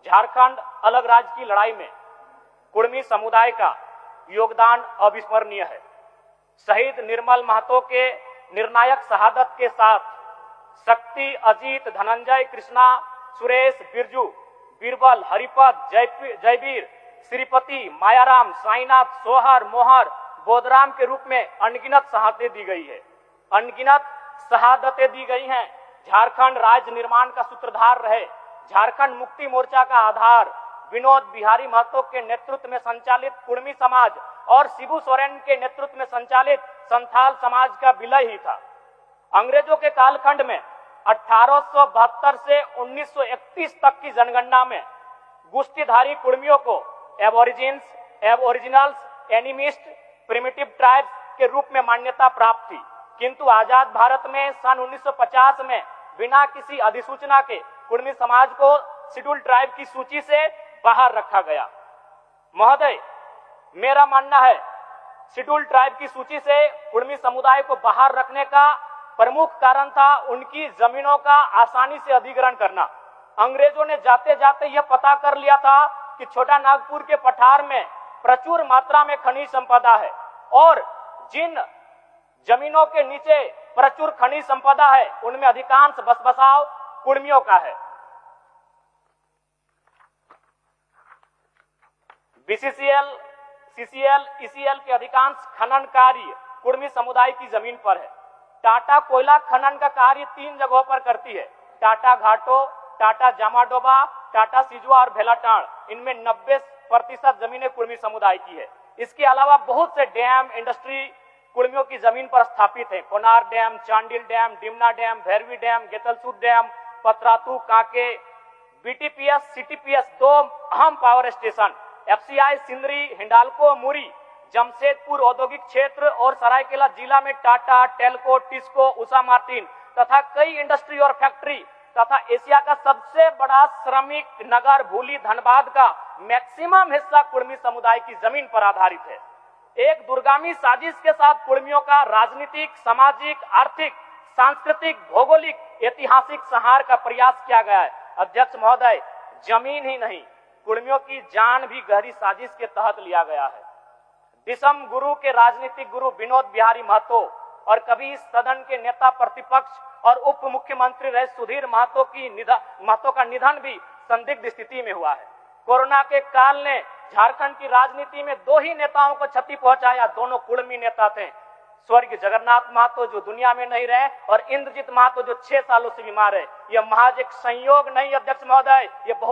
झारखंड अलग राज्य की लड़ाई में कुर्मी समुदाय का योगदान अविस्मरणीय है। शहीद निर्मल महतो के निर्णायक शहादत के साथ शक्ति, अजीत, धनंजय, कृष्णा, सुरेश, बिरजू, बीरबल, हरिपद, जयवीर, श्रीपति, मायाराम, साईनाथ, सोहर, मोहर, बोधराम के रूप में अनगिनत शहादतें दी गई है। अनगिनत शहादतें दी गई हैं। झारखंड राज्य निर्माण का सूत्रधार रहे। झारखंड मुक्ति मोर्चा का आधार विनोद बिहारी महतो के नेतृत्व में संचालित कुर्मी समाज और शिबू सोरेन के नेतृत्व में संचालित संथाल समाज का विलय ही था। अंग्रेजों के कालखंड में 1872 से 1931 तक की जनगणना में गुस्तीधारी कुर्मियों को Aborigines, Aboriginals, animist, primitive tribes के रूप में मान्यता प्राप्त थी, किंतु आजाद भारत में सन 1950 में बिना किसी अधिसूचना के कुर्मी समाज को शेड्यूल ट्राइब की सूची से बाहर रखा गया। महोदय, मेरा मानना है शेड्यूल ट्राइब की सूची से कुर्मी समुदाय को बाहर रखने का प्रमुख कारण था उनकी जमीनों का आसानी से अधिग्रहण करना। अंग्रेजों ने जाते जाते यह पता कर लिया था कि छोटा नागपुर के पठार में प्रचुर मात्रा में खनिज संपदा है और जिन जमीनों के नीचे प्रचुर खनिज संपदा है उनमें अधिकांश बसबसाव कुर्मियों का है। बीसीसीएल, सीसीएल, ईसीएल के अधिकांश खनन कार्य कुर्मी समुदाय की जमीन पर है। टाटा कोयला खनन का कार्य 3 जगहों पर करती है, टाटा घाटो, टाटा जामाडोबा, टाटा सिजुआ और भेलाटाड़। इनमें 90% जमीनें कुर्मी समुदाय की है। इसके अलावा बहुत से डैम, इंडस्ट्री कुर्मियों की जमीन पर स्थापित है। Konar dam, Chandil dam, Dimna dam, Bhairavi dam, Getalsud dam, Patratu, Kanke, BTPS, CTPS 2 अहम power station, FCI Sindri, Hindalco, Muri, Jamshedpur औद्योगिक क्षेत्र और सरायकेला जिला में टाटा, टेल्को, टिस्को, उषा मार्टिन तथा कई इंडस्ट्री और फैक्ट्री तथा एशिया का सबसे बड़ा श्रमिक नगर भूली धनबाद का मैक्सिमम हिस्सा कुर्मी समुदाय की जमीन पर आधारित है। एक दूरगामी साजिश के साथ कुर्मियों का राजनीतिक, सामाजिक, आर्थिक, सांस्कृतिक, भौगोलिक, ऐतिहासिक संहार का प्रयास किया गया है। अध्यक्ष महोदय, जमीन ही नहीं, कुर्मियों की जान भी गहरी साजिश के तहत लिया गया है। दिसम गुरु के राजनीतिक गुरु विनोद बिहारी महतो और कभी इस सदन के नेता प्रतिपक्ष और उप मुख्यमंत्री रहे सुधीर महतो का निधन भी संदिग्ध स्थिति में हुआ है। कोरोना के काल ने झारखंड की राजनीति में 2 ही नेताओं को क्षति पहुंचाया। दोनों कुर्मी नेता थे, स्वर्गीय जगन्नाथ महतो जो दुनिया में नहीं रहे और इंद्रजीत महतो जो 6 सालों से बीमार है। यह महज एक संयोग नहीं अध्यक्ष महोदय, यह बहुत